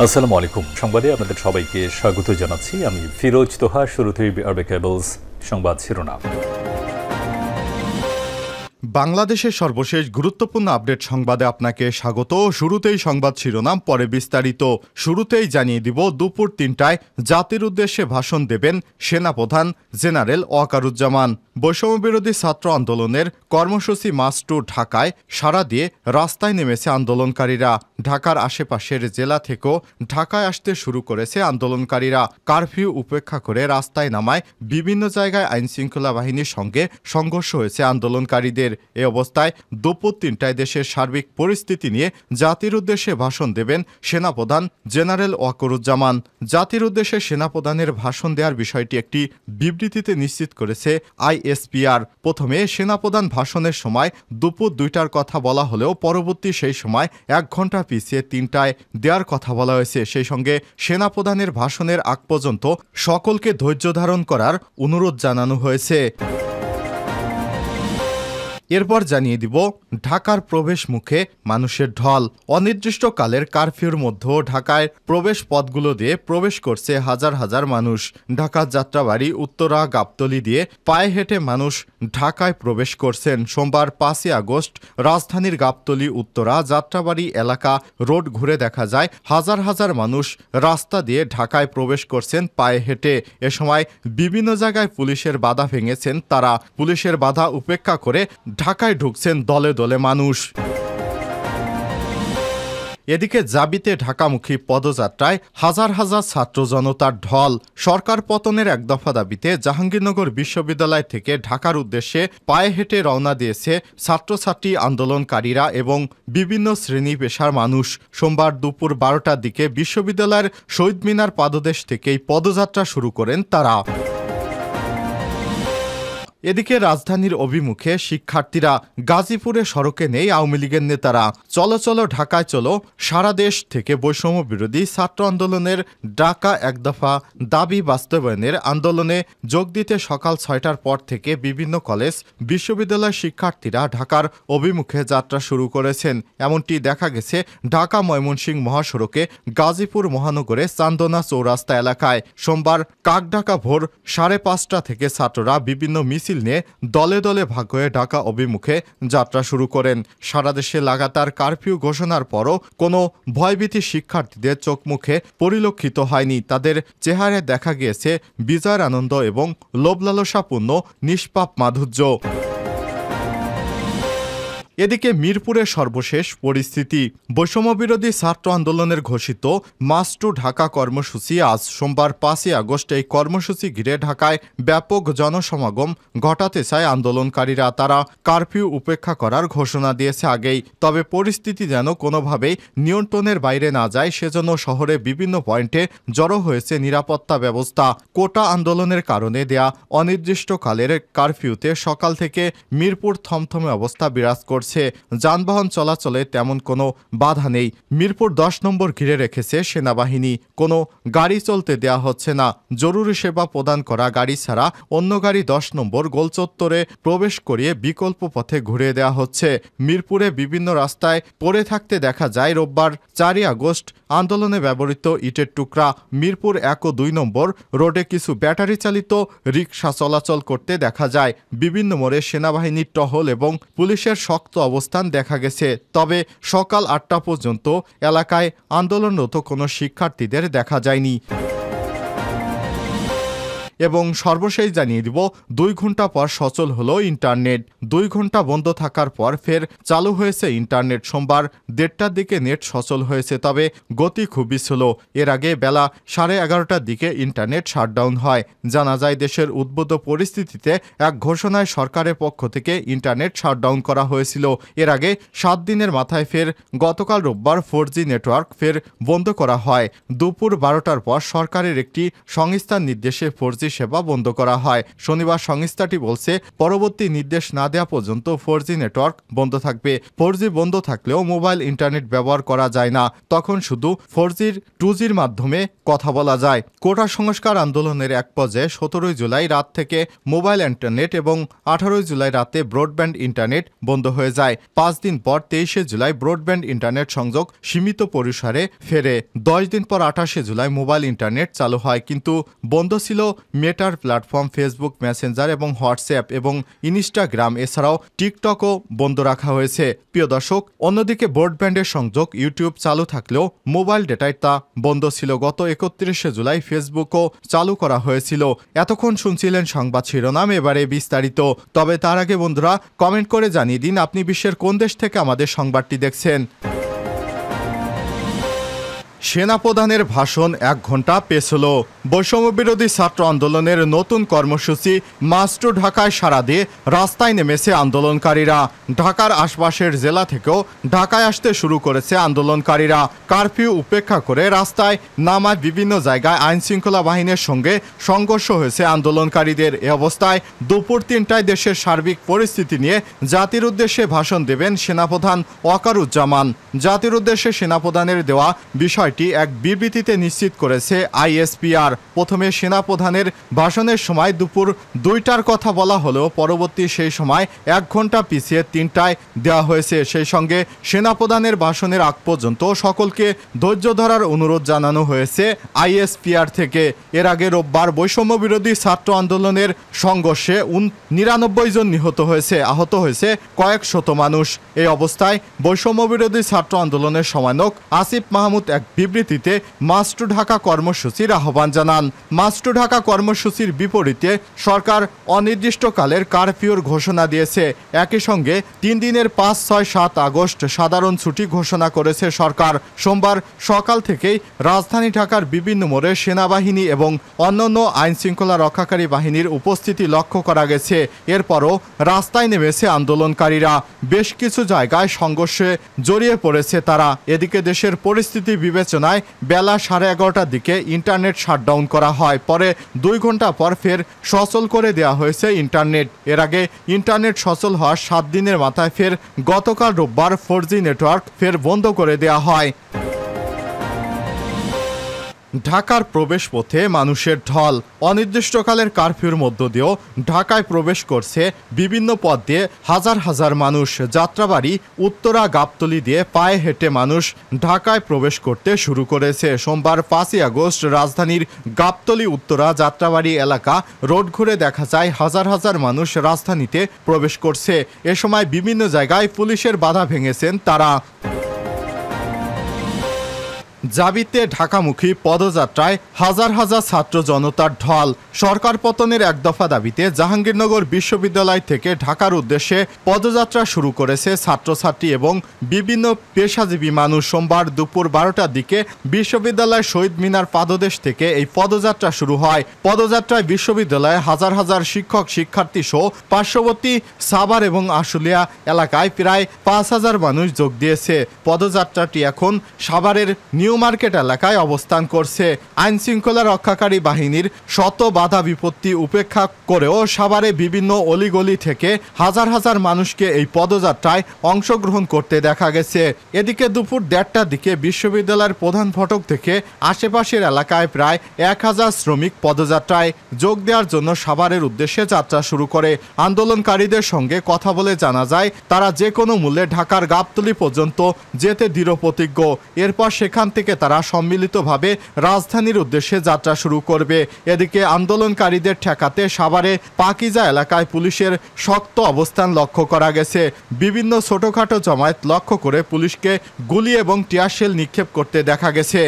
আসসালামু আলাইকুম। সংবাদে আপনাদের সবাইকে স্বাগত জানাচ্ছি। আমি ফিরোজ তোহা। শুরুতেই আরবে কেবলস সংবাদ শিরোনাম। বাংলাদেশের সর্বশেষ গুরুত্বপূর্ণ আপডেট সংবাদে আপনাকে স্বাগত। শুরুতেই সংবাদ শিরোনাম, পরে বিস্তারিত। শুরুতেই জানিয়ে দিব, দুপুর ৩টায় জাতির উদ্দেশ্যে ভাষণ দেবেন সেনাপ্রধান জেনারেল ওয়াকারুজ্জামান। বৈষম্যবিরোধী ছাত্র আন্দোলনের কর্মসূচি মার্চ টু ঢাকায় সাড়া দিয়ে রাস্তায় নেমেছে আন্দোলনকারীরা। ঢাকার আশেপাশের জেলা থেকেও ঢাকায় আসতে শুরু করেছে আন্দোলনকারীরা। কারফিউ উপেক্ষা করে রাস্তায় নামায় বিভিন্ন জায়গায় আইনশৃঙ্খলা বাহিনীর সঙ্গে সংঘর্ষ হয়েছে আন্দোলনকারীদের। এ অবস্থায় দুপুর ৩টায় দেশের সার্বিক পরিস্থিতি নিয়ে জাতির উদ্দেশ্যে ভাষণ দেবেন সেনাপ্রধান জেনারেল ওয়াকারুজ্জামান। জাতির উদ্দেশ্যে সেনাপ্রধানের ভাষণ দেওয়ার বিষয়টি একটি বিবৃতিতে নিশ্চিত করেছে আইএসপিআর। প্রথমে সেনাপ্রধান ভাষণের সময় দুপুর ২টার কথা বলা হলেও পরবর্তী সেই সময় ১ ঘন্টা পিছিয়ে ৩টায় দেওয়ার কথা বলা হয়েছে। সেই সঙ্গে সেনাপ্রধানের ভাষণের আগ পর্যন্ত সকলকে ধৈর্য ধারণ করার অনুরোধ জানানো হয়েছে। এরপর জানিয়ে দিব, ঢাকার প্রবেশ মুখে মানুষের ঢল। অনির্দিষ্টকালের কারফিউর মধ্যেও ঢাকায় প্রবেশ পথগুলো দিয়ে প্রবেশ করছে হাজার হাজার মানুষ। ঢাকার যাত্রাবাড়ি, উত্তরা, গাবতলী দিয়ে পায়ে হেঁটে মানুষ ঢাকায় প্রবেশ করছেন। সোমবার ৫ই আগস্ট রাজধানীর গাবতলী, উত্তরা, যাত্রাবাড়ি এলাকা রোড ঘুরে দেখা যায় হাজার হাজার মানুষ রাস্তা দিয়ে ঢাকায় প্রবেশ করছেন পায়ে হেঁটে। এ সময় বিভিন্ন জায়গায় পুলিশের বাধা ভেঙেছেন তারা। পুলিশের বাধা উপেক্ষা করে ঢাকায় ঢুকছেন দলে দলে মানুষ। এদিকে জাবিতে ঢাকামুখী পদযাত্রায় হাজার হাজার ছাত্র জনতার ঢল। সরকার পতনের এক দফা দাবিতে জাহাঙ্গীরনগর বিশ্ববিদ্যালয় থেকে ঢাকার উদ্দেশ্যে পায়ে হেঁটে রওনা দিয়েছে ছাত্রছাত্রী, আন্দোলনকারীরা এবং বিভিন্ন শ্রেণী পেশার মানুষ। সোমবার দুপুর ১২টার দিকে বিশ্ববিদ্যালয়ের শহীদ মিনার পাদদেশ থেকেই পদযাত্রা শুরু করেন তারা। এদিকে রাজধানীর অভিমুখে শিক্ষার্থীরা। গাজীপুরে সড়কে নেই আওয়ামী লীগের নেতারা। চলো চলো ঢাকায় চলো। সারা দেশ থেকে বৈষম্য বিরোধী ছাত্র আন্দোলনের ডাকা এক দফা দাবি বাস্তবায়নের আন্দোলনে যোগ দিতে সকাল ৬টার পর থেকে বিভিন্ন কলেজ, বিশ্ববিদ্যালয়ের শিক্ষার্থীরা ঢাকার অভিমুখে যাত্রা শুরু করেছেন। এমনটি দেখা গেছে ঢাকা ময়মনসিংহ মহাসড়কে গাজীপুর মহানগরে চান্দনা চৌরাস্তা এলাকায়। সোমবার কাকডাকা ভোর ৫:৩০ থেকে ছাত্ররা বিভিন্ন মিছিল নিয়ে দলে দলে ভাগ হয়ে ঢাকা অভিমুখে যাত্রা শুরু করেন। সারা দেশে লাগাতার কারফিউ ঘোষণার পরও কোনো ভয়ভীতি শিক্ষার্থীদের চোখ মুখে পরিলক্ষিত হয়নি। তাদের চেহারায় দেখা গিয়েছে বিজয়ের আনন্দ এবং লোভলালসাপূর্ণ নিষ্পাপ মাধুর্য। এদিকে মিরপুরের সর্বশেষ পরিস্থিতি। বৈষম্যবিরোধী ছাত্র আন্দোলনের ঘোষিত মার্চ টু ঢাকা কর্মসূচি আজ সোমবার ৫ই আগস্ট। এই কর্মসূচি ঘিরে ঢাকায় ব্যাপক জনসমাগম ঘটাতে চায় আন্দোলনকারীরা। তারা কারফিউ উপেক্ষা করার ঘোষণা দিয়েছে আগেই। তবে পরিস্থিতি যেন কোনোভাবেই নিয়ন্ত্রণের বাইরে না যায় সেজন্য শহরে বিভিন্ন পয়েন্টে জড়ো হয়েছে নিরাপত্তা ব্যবস্থা। কোটা আন্দোলনের কারণে দেয়া অনির্দিষ্টকালের কারফিউতে সকাল থেকে মিরপুর থমথমে অবস্থা বিরাজ করছে। যানবাহন চলাচলে তেমন কোনো বাধা নেই। মিরপুর ১০ নম্বর ঘিরে রেখেছে সেনাবাহিনী। কোনো গাড়ি চলতে দেয়া হচ্ছে না। জরুরি সেবা প্রদান করা গাড়ি ছাড়া অন্য গাড়ি ১০ নম্বর গোলচত্বরে প্রবেশ করিয়ে বিকল্প পথে ঘুরিয়ে দেওয়া হচ্ছে। মিরপুরে বিভিন্ন রাস্তায় পড়ে থাকতে দেখা যায় রোববার ৪ই আগস্ট আন্দোলনে ব্যবহৃত ইটের টুকরা। মিরপুর ১ ও ২ নম্বর রোডে কিছু ব্যাটারি চালিত রিকশা চলাচল করতে দেখা যায়। বিভিন্ন মোড়ে সেনাবাহিনীর টহল এবং পুলিশের শক্ত অবস্থান দেখা গেছে। তবে সকাল ৮টা পর্যন্ত এলাকায় আন্দোলনরত কোনো শিক্ষার্থীদের দেখা যায়নি। এবং সর্বশেষ জানিয়ে দিব, ২ ঘন্টা পর সচল হলো ইন্টারনেট। ২ ঘন্টা বন্ধ থাকার পর ফের চালু হয়েছে ইন্টারনেট। সোমবার ১:৩০টার দিকে নেট সচল হয়েছে, তবে গতি খুবই স্লো। এর আগে বেলা ১১:৩০টার দিকে ইন্টারনেট শাটডাউন হয়। জানা যায়, দেশের উদ্ভূত পরিস্থিতিতে এক ঘোষণায় সরকারের পক্ষ থেকে ইন্টারনেট শাটডাউন করা হয়েছিল। এর আগে ৭ দিনের মাথায় ফের গতকাল রোববার 4G নেটওয়ার্ক ফের বন্ধ করা হয়। দুপুর ১২টার পর সরকারের একটি সংস্থার নির্দেশে 4G সেবা বন্ধ করা হয়। শনিবার সংস্থাটি বলছে, পরবর্তী নির্দেশ না দেওয়া পর্যন্ত 4G নেটওয়ার্ক বন্ধ থাকবে। 4G বন্ধ থাকলেও মোবাইল ইন্টারনেট ব্যবহার করা যায় না, তখন শুধু 4Gর 2Gর মাধ্যমে কথা বলা যায়। কোটা সংস্কার আন্দোলনের এক পর্যায়ে 17 জুলাই রাত থেকে মোবাইল ইন্টারনেট এবং 18 জুলাই রাতে ব্রডব্যান্ড ইন্টারনেট বন্ধ হয়ে যায়। 5 দিন পর 23 জুলাই ব্রডব্যান্ড ইন্টারনেট সংযোগ সীমিত পরিসরে ফেরে। 10 দিন পর 28 জুলাই মোবাইল ইন্টারনেট চালু হয়, কিন্তু বন্ধ ছিল মেটার প্ল্যাটফর্ম ফেসবুক, মেসেঞ্জার এবং হোয়াটসঅ্যাপ এবং ইনস্টাগ্রাম। এছাড়াও টিকটকও বন্ধ রাখা হয়েছে। প্রিয় দর্শক, অন্যদিকে ব্রডব্যান্ডের সংযোগ ইউটিউব চালু থাকলেও মোবাইল ডেটায় তা বন্ধ ছিল। গত 31 জুলাই ফেসবুকও চালু করা হয়েছিল। এতক্ষণ শুনছিলেন সংবাদ শিরোনাম, এবারে বিস্তারিত। তবে তার আগে বন্ধুরা, কমেন্ট করে জানিয়ে দিন আপনি বিশ্বের কোন দেশ থেকে আমাদের সংবাদটি দেখছেন। সেনাপ্রধানের ভাষণ 1 ঘন্টা পেছল। বৈষম্যবিরোধী ছাত্র আন্দোলনের নতুন কর্মসূচি মার্চ টু ঢাকায় সাড়া দিয়ে রাস্তায় নেমেছে আন্দোলনকারীরা। ঢাকার আশপাশের জেলা থেকেও ঢাকায় আসতে শুরু করেছে আন্দোলনকারীরা। কারফিউ উপেক্ষা করে রাস্তায় নামায় বিভিন্ন জায়গায় আইনশৃঙ্খলা বাহিনীর সঙ্গে সংঘর্ষ হয়েছে আন্দোলনকারীদের। এ অবস্থায় দুপুর 3টায় দেশের সার্বিক পরিস্থিতি নিয়ে জাতির উদ্দেশ্যে ভাষণ দেবেন সেনাপ্রধান ওয়াকারুজ্জামান। জাতির উদ্দেশ্যে সেনাপ্রধানের দেওয়া বিষয়টি এক বিবৃতিতে নিশ্চিত করেছে আইএসপিআর। প্রথমে সেনাপ্রধানের ভাষণের সময় দুপুর 2টার কথা বলা হলেও পরবর্তী সেই সময় 1 ঘন্টা পিছিয়ে 3টায় দেওয়া হয়েছে। সেই সঙ্গে সেনাপ্রধানের ভাষণের আগ পর্যন্ত সকলকে ধৈর্য ধরার অনুরোধ জানানো হয়েছে আইএসপিআর থেকে। এর আগে রোববার বৈষম্য বিরোধী ছাত্র আন্দোলনের সংঘর্ষে 99 জন নিহত হয়েছে, আহত হয়েছে কয়েক শত মানুষ। এই অবস্থায় বৈষম্য বিরোধী ছাত্র আন্দোলনের সমন্বয়ক আসিফ মাহমুদ এক বিবৃতিতে মার্চ টু ঢাকা কর্মসূচির আহ্বান জানান। মার্চ টু ঢাকা কর্মসূচির বিপরীতে সরকার অনির্দিষ্টকালের কারফিউর ঘোষণা দিয়েছে। একই সঙ্গে 3 দিনের 5, 6, 7 আগস্ট সাধারণ ছুটি ঘোষণা করেছে সরকার। সোমবার সকাল থেকেই রাজধানী ঢাকার বিভিন্ন মোড়ে সেনাবাহিনী এবং অন্যান্য আইনশৃঙ্খলা রক্ষাকারী বাহিনীর উপস্থিতি লক্ষ্য করা গেছে। এরপরও রাস্তায় নেমেছে আন্দোলনকারীরা। বেশ কিছু জায়গায় সংঘর্ষে জড়িয়ে পড়েছে তারা। এদিকে দেশের পরিস্থিতি বিবেচনায় বেলা 11:30টার দিকে ইন্টারনেট শাটডাউন করা হয়। পরে 2 ঘন্টা পর ফের সচল করে দেওয়া হয়েছে ইন্টারনেট। এর আগে ইন্টারনেট সচল হওয়ার 7 দিনের মাথায় ফের গতকাল রোববার 4G নেটওয়ার্ক ফের বন্ধ করে দেওয়া হয়। ঢাকার প্রবেশ পথে মানুষের ঢল। অনির্দিষ্টকালের কারফিউর মধ্য দিয়েও ঢাকায় প্রবেশ করছে বিভিন্ন পথ দিয়ে হাজার হাজার মানুষ। যাত্রাবাড়ি, উত্তরা, গাবতলী দিয়ে পায়ে হেঁটে মানুষ ঢাকায় প্রবেশ করতে শুরু করেছে। সোমবার 5 আগস্ট রাজধানীর গাবতলী, উত্তরা, যাত্রাবাড়ি এলাকা রোড ঘুরে দেখা যায় হাজার হাজার মানুষ রাজধানীতে প্রবেশ করছে। এ সময় বিভিন্ন জায়গায় পুলিশের বাধা ভেঙেছেন তারা। জাবিতে ঢাকামুখী পদযাত্রায় হাজার হাজার ছাত্র জনতার ঢল। সরকার পতনের এক দফা দাবিতে জাহাঙ্গীরনগর বিশ্ববিদ্যালয় থেকে ঢাকার উদ্দেশ্যে পদযাত্রা শুরু করেছে ছাত্রছাত্রী এবং বিভিন্ন পেশাজীবী মানুষ। সোমবার দুপুর 12টার দিকে বিশ্ববিদ্যালয় শহীদ মিনার পাদদেশ থেকে এই পদযাত্রা শুরু হয়। পদযাত্রায় বিশ্ববিদ্যালয়ে হাজার হাজার শিক্ষক, শিক্ষার্থী সহ পার্শ্ববর্তী সাভার এবং আশুলিয়া এলাকায় প্রায় 5000 মানুষ যোগ দিয়েছে। পদযাত্রাটি এখন সাভারের নিউ মার্কেট এলাকায় অবস্থান করছে। আইন শৃঙ্খলা রক্ষাকারী বাহিনীর শত বাধা বিপত্তি উপেক্ষা করেও সাভারে বিভিন্ন অলিগলি থেকে হাজার হাজার মানুষকে এই পদযাত্রায় অংশগ্রহণ করতে দেখা গেছে। এদিকে দুপুর 1টার দিকে বিশ্ববিদ্যালয়ের প্রধান ফটক থেকে আশেপাশের এলাকায় প্রায় 1000 শ্রমিক পদযাত্রায় যোগ দেওয়ার জন্য সাভারের উদ্দেশ্যে যাত্রা শুরু করে। আন্দোলনকারীদের সঙ্গে কথা বলে জানা যায় তারা যে কোনো মূল্যে ঢাকার গাবতলী পর্যন্ত যেতে দৃঢ় প্রতিজ্ঞ। এরপর সেখান থেকে তারা সম্মিলিতভাবে রাজধানীর উদ্দেশ্যে যাত্রা শুরু করবে। এদিকে আন্দোলনকারীদের ঠেকাতে সাভারে পাকিজা এলাকায় পুলিশের শক্ত অবস্থান লক্ষ্য করা গেছে। বিভিন্ন ছোটখাটো জমায়েত লক্ষ্য করে পুলিশকে গুলি এবং টিয়ারশেল নিক্ষেপ করতে দেখা গেছে।